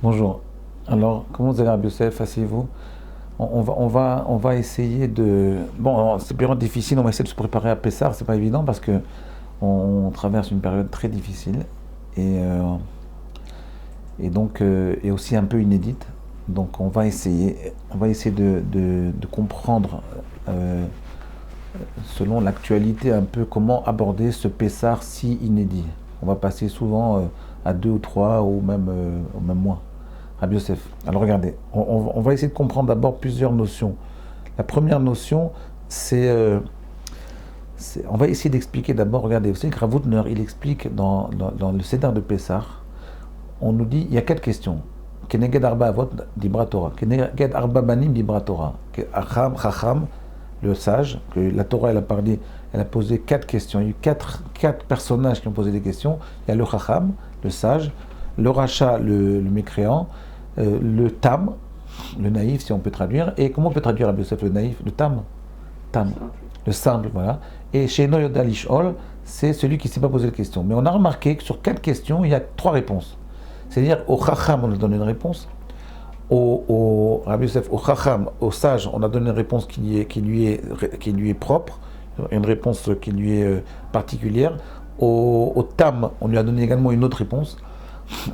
Bonjour. Alors, comment vous allez, Rabbi Youssef? Asseyez-vous. On va essayer de. Bon, c'est période difficile, on va essayer de se préparer à Pessah, c'est pas évident parce que on traverse une période très difficile et, euh, et donc et aussi un peu inédite. Donc on va essayer de comprendre euh, selon l'actualité un peu comment aborder ce Pessah si inédit. On va passer souvent à deux ou trois ou même moins. Rabbi Yosef. Alors regardez, on va essayer de comprendre d'abord plusieurs notions. La première notion, on va essayer d'expliquer d'abord, regardez, vous savez que Rav Hutner, il explique dans le Seder de Pessah, on nous dit, il y a quatre questions. Keneged arba avot dibra Torah, Keneged arba banim dibra Torah, Chacham, le sage, que la Torah elle a parlé, elle a posé quatre questions. Il y a eu quatre personnages qui ont posé des questions. Il y a le Chacham, le sage, le Racha, le mécréant, le Tam, le naïf, si on peut traduire. Et comment on peut traduire Rabbi Yosef le naïf? Le Tam, Tam, le simple, voilà. Et chez Noyoda Lishol, c'est celui qui ne s'est pas posé de question. Mais on a remarqué que sur quatre questions, il y a trois réponses. C'est-à-dire, au Chacham, on a donné une réponse. Au Rabbi Yosef, au Chacham, au sage, on a donné une réponse qui lui est propre, une réponse qui lui est particulière. Au Tam, on lui a donné également une autre réponse.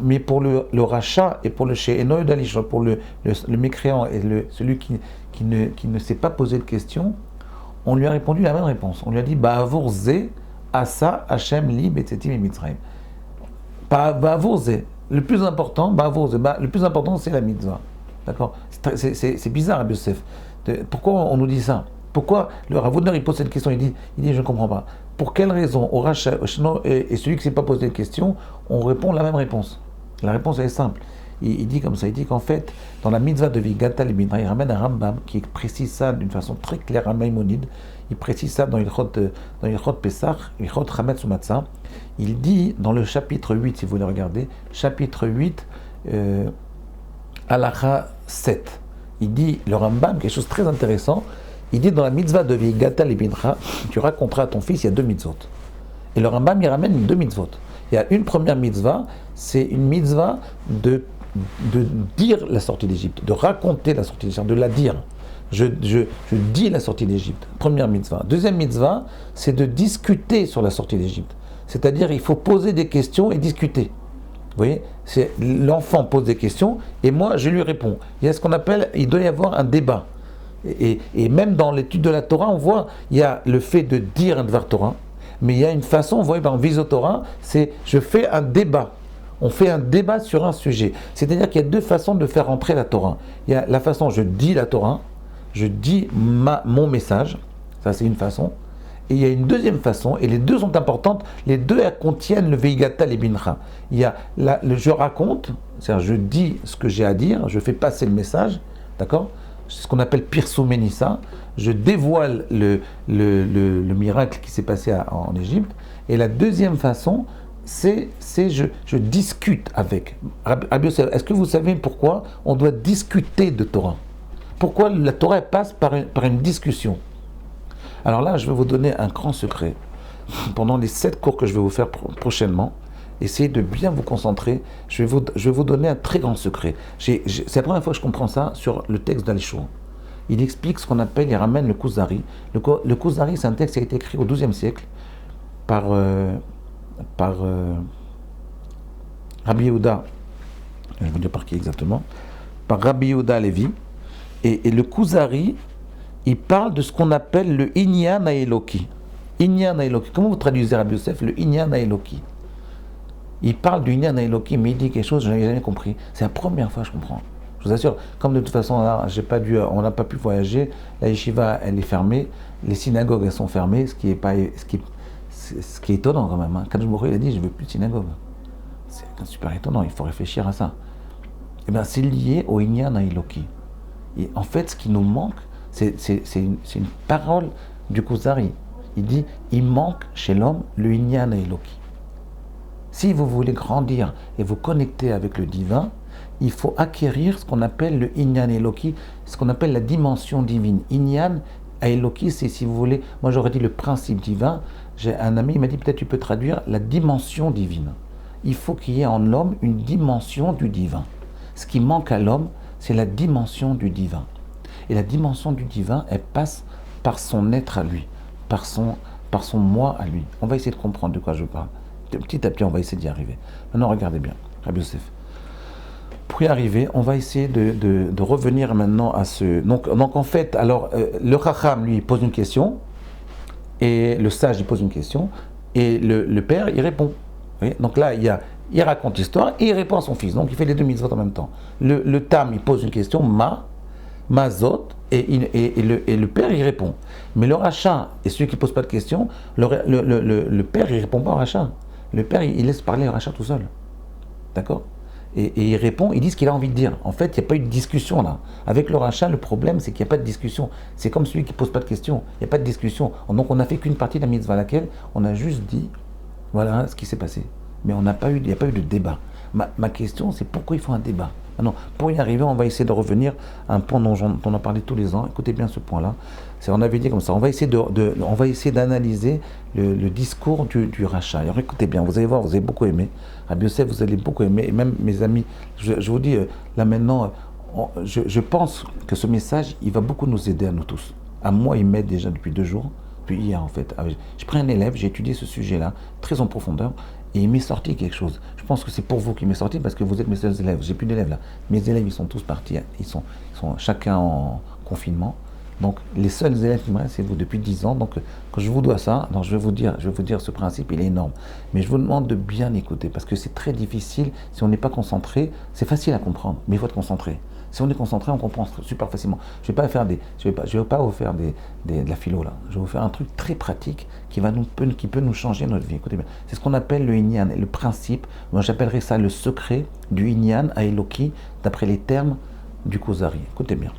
Mais pour le rachat et pour le She'eno Dalish, pour le mécréant et celui qui ne s'est pas posé de questions, on lui a répondu la même réponse. On lui a dit Ba'avour Ze, Asa, Hashem, Li, Betzetim et Mitzrayim. Ba'avour Ze. Le plus important, Ba'avour Ze, le plus important c'est la mitzvah. D'accord? C'est bizarre, Rabbi Yosef. Pourquoi on nous dit ça? Pourquoi le Rav Hutner il pose cette question? Il dit je ne comprends pas. Pour quelle raison au Racha et celui qui ne s'est pas posé de question, on répond la même réponse? La réponse elle est simple. Il dit comme ça, il dit qu'en fait, dans la mitzvah de Vigata Libidra, il ramène un Rambam qui précise ça d'une façon très claire, un Maïmonide. Il précise ça dans Ilchot Pesach, Ilchot Chametz Umatzah. Il dit dans le chapitre 8, si vous voulez regarder, chapitre 8, Halacha 7. Il dit, le Rambam, quelque chose de très intéressant, il dit dans la mitzvah de Vigata Libidra, tu raconteras à ton fils, il y a deux mitzvot. Et le Rambam, il ramène deux mitzvot. Il y a une première mitzvah, c'est une mitzvah de dire la sortie d'Égypte, de raconter la sortie d'Égypte, de la dire. Je dis la sortie d'Égypte. Première mitzvah. Deuxième mitzvah, c'est de discuter sur la sortie d'Égypte. C'est-à-dire, il faut poser des questions et discuter. Vous voyez, l'enfant pose des questions et moi, je lui réponds. Il y a ce qu'on appelle, il doit y avoir un débat. Et même dans l'étude de la Torah, on voit, il y a le fait de dire un Dvar Torah, mais il y a une façon, vous voyez, en Visotorah, c'est je fais un débat. On fait un débat sur un sujet. C'est-à-dire qu'il y a deux façons de faire entrer la Torah. Il y a la façon, je dis la Torah, je dis mon message, ça c'est une façon. Et il y a une deuxième façon, et les deux sont importantes, les deux elles contiennent le Veigata Lebincha. Il y a je raconte, c'est-à-dire je dis ce que j'ai à dire, je fais passer le message, d'accord? C'est ce qu'on appelle Pirsoumenissa, je dévoile le miracle qui s'est passé en Égypte. Et la deuxième façon, c'est je discute avec. Rabbi Yosef, est-ce que vous savez pourquoi on doit discuter de Torah? Pourquoi la Torah passe par une discussion? Alors là, je vais vous donner un grand secret. Pendant les 7 cours que je vais vous faire prochainement, essayez de bien vous concentrer. Je vais vous donner un très grand secret. C'est la première fois que je comprends ça sur le texte d'Al-Shur. Il explique ce qu'on appelle, il ramène le Kuzari. Le Kuzari, c'est un texte qui a été écrit au XIIe siècle par Rabbi Yehuda, je vais vous dire par qui exactement, par Rabbi Yehuda Levi. Et le Kuzari, il parle de ce qu'on appelle le Inyan Haeloki. Inyan Haeloki. Comment vous traduisez, Rabbi Yosef, le Inyan Haeloki? Il parle du Inyan Haeloki, mais il dit quelque chose que je n'avais jamais compris. C'est la première fois que je comprends. Je vous assure, comme de toute façon, là, on n'a pas pu voyager, la yeshiva, elle est fermée, les synagogues, elles sont fermées, ce qui est étonnant quand même. Quand il a dit, je ne veux plus de synagogue. C'est super étonnant, il faut réfléchir à ça. Eh bien, c'est lié au Inyan Haeloki. Et en fait, ce qui nous manque, c'est une parole du Kuzari. Il dit, il manque chez l'homme le Inyan Haeloki. Si vous voulez grandir et vous connecter avec le divin, il faut acquérir ce qu'on appelle le Inyan Haeloki, ce qu'on appelle la dimension divine. Inyan Haeloki, c'est, si vous voulez, moi j'aurais dit le principe divin. J'ai un ami, il m'a dit peut-être tu peux traduire la dimension divine. Il faut qu'il y ait en l'homme une dimension du divin. Ce qui manque à l'homme, c'est la dimension du divin. Et la dimension du divin, elle passe par son être à lui, par son moi à lui. On va essayer de comprendre de quoi je parle. Petit à petit, on va essayer d'y arriver. Maintenant, regardez bien, Rabbi Yosef. Pour y arriver, on va essayer de revenir maintenant à ce... Donc en fait, alors, le Chacham, lui, il pose une question, et le sage, il pose une question, et le père, il répond. Donc là, il raconte l'histoire, et il répond à son fils. Donc il fait les deux mitzvot en même temps. Le Tam, il pose une question, Mazot, et le père, il répond. Mais le Racha, et celui qui ne pose pas de question, le père, il ne répond pas au Racha. Le père, il laisse parler le Racha tout seul. D'accord ? Et il répond, il dit ce qu'il a envie de dire. En fait, il n'y a pas eu de discussion là. Avec le rachat, le problème, c'est qu'il n'y a pas de discussion. C'est comme celui qui ne pose pas de questions. Il n'y a pas de discussion. Donc, on n'a fait qu'une partie de la mitzvah à laquelle on a juste dit, voilà ce qui s'est passé. Mais il n'y a pas eu de débat. Ma question, c'est pourquoi il faut un débat ? Maintenant, pour y arriver, on va essayer de revenir à un point dont on a parlé tous les ans. Écoutez bien ce point-là. On avait dit comme ça, on va essayer d'analyser le discours du rachat. Alors écoutez bien, vous allez voir, vous allez beaucoup aimer. Rabbi Yosef, vous allez beaucoup aimer. Et même mes amis, je vous dis, là maintenant, je pense que ce message, il va beaucoup nous aider à nous tous. À moi, il m'aide déjà depuis 2 jours, depuis hier en fait. Je prends un élève, j'ai étudié ce sujet-là, très en profondeur, et il m'est sorti quelque chose. Je pense que c'est pour vous qu'il m'est sorti, parce que vous êtes mes seuls élèves. J'ai plus d'élèves là. Mes élèves, ils sont tous partis, ils sont chacun en confinement. Donc, les seuls élèves qui me restent, c'est vous depuis 10 ans. Donc, quand je vous dois ça, donc je vais vous dire ce principe, il est énorme. Mais je vous demande de bien écouter, parce que c'est très difficile. Si on n'est pas concentré, c'est facile à comprendre, mais il faut être concentré. Si on est concentré, on comprend super facilement. Je ne vais pas vous faire de la philo là. Je vais vous faire un truc très pratique qui peut nous changer notre vie. Écoutez bien. C'est ce qu'on appelle le Inyan, le principe. Moi, j'appellerais ça le secret du Inyan à Eloki, d'après les termes du Kuzari. Écoutez bien.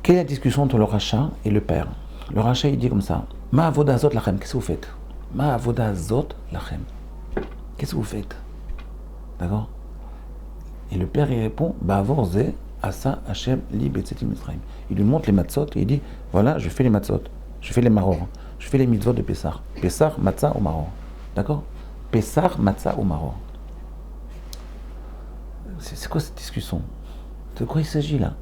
Quelle est la discussion entre le rachat et le père ? Le rachat, il dit comme ça, Ma avodazot lachem, qu'est-ce que vous faites ? Ma avodazot lachem. Qu'est-ce que vous faites ? D'accord ? Et le père, il répond, Ba'avor ze asa Hashem li betzetim Mitzrayim. Il lui montre les matzot et il dit, voilà, je fais les matzot, je fais les maror, je fais les mitzvot de Pessah. Pessah, matzah ou maror. D'accord ? Pessah, matzah ou maror. C'est quoi cette discussion ? De quoi il s'agit là ?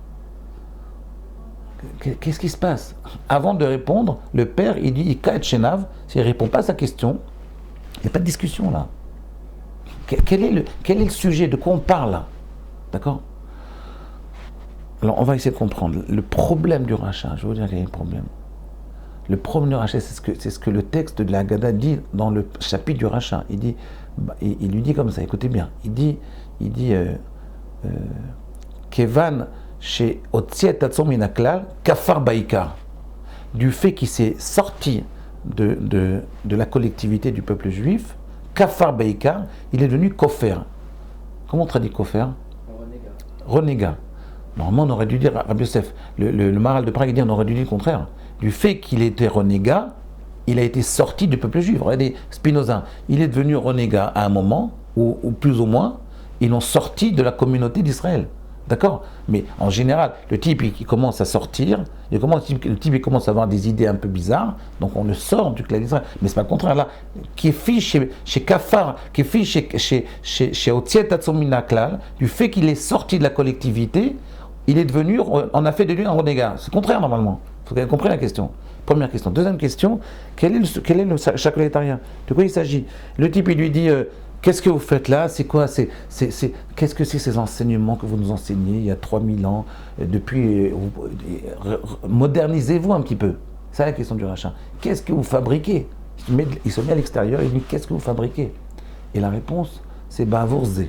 Qu'est-ce qui se passe ? Avant de répondre, le père, il dit, il kaet shenav, s'il ne répond pas à sa question, il n'y a pas de discussion là. Quel est le sujet ? De quoi on parle là ? D'accord ? Alors, on va essayer de comprendre. Le problème du rachat, je vais vous dire qu'il y a un problème. Le problème du rachat, c'est ce que le texte de la Haggadah dit dans le chapitre du rachat. Il lui dit comme ça, écoutez bien. Il dit Kevan chez Otziet Atsom Minaklal, Kafar Baïkar. Du fait qu'il s'est sorti de la collectivité du peuple juif, Kafar Baïkar, il est devenu Kofer. Comment on traduit Kofer ? Renégat. Normalement, on aurait dû dire, Rabbi Yosef, le Maral de Prague, il dit, on aurait dû dire le contraire. Du fait qu'il était renégat, il a été sorti du peuple juif. Regardez, Spinoza, il est devenu renégat à un moment, ou plus ou moins, ils l'ont sorti de la communauté d'Israël. D'accord ? Mais en général, le type il commence à sortir, il commence à avoir des idées un peu bizarres, donc on le sort du clan d'Israël. Mais c'est pas le contraire là. Qui est fils chez Kafar, qui est fils chez Otziet Atzomina Klal, du fait qu'il est sorti de la collectivité, il est devenu, on a fait de lui un renégat. C'est le contraire normalement. Il faut que vous compreniez la question. Première question. Deuxième question, quel est le chacolatarien ? De quoi il s'agit ? Le type il lui dit. Qu'est-ce que vous faites là ? C'est quoi ? Qu'est-ce que c'est ces enseignements que vous nous enseignez il y a 3000 ans depuis modernisez-vous un petit peu. C'est la question du rachat. Qu'est-ce que vous fabriquez ? Il se met à l'extérieur et il dit qu'est-ce que vous fabriquez ? Et la réponse, c'est Ba'avor ze.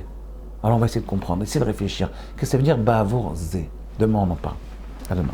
Alors on va essayer de comprendre, essayer de réfléchir. Qu'est-ce que ça veut dire Ba'avor ze ? Demain on en parle. À demain.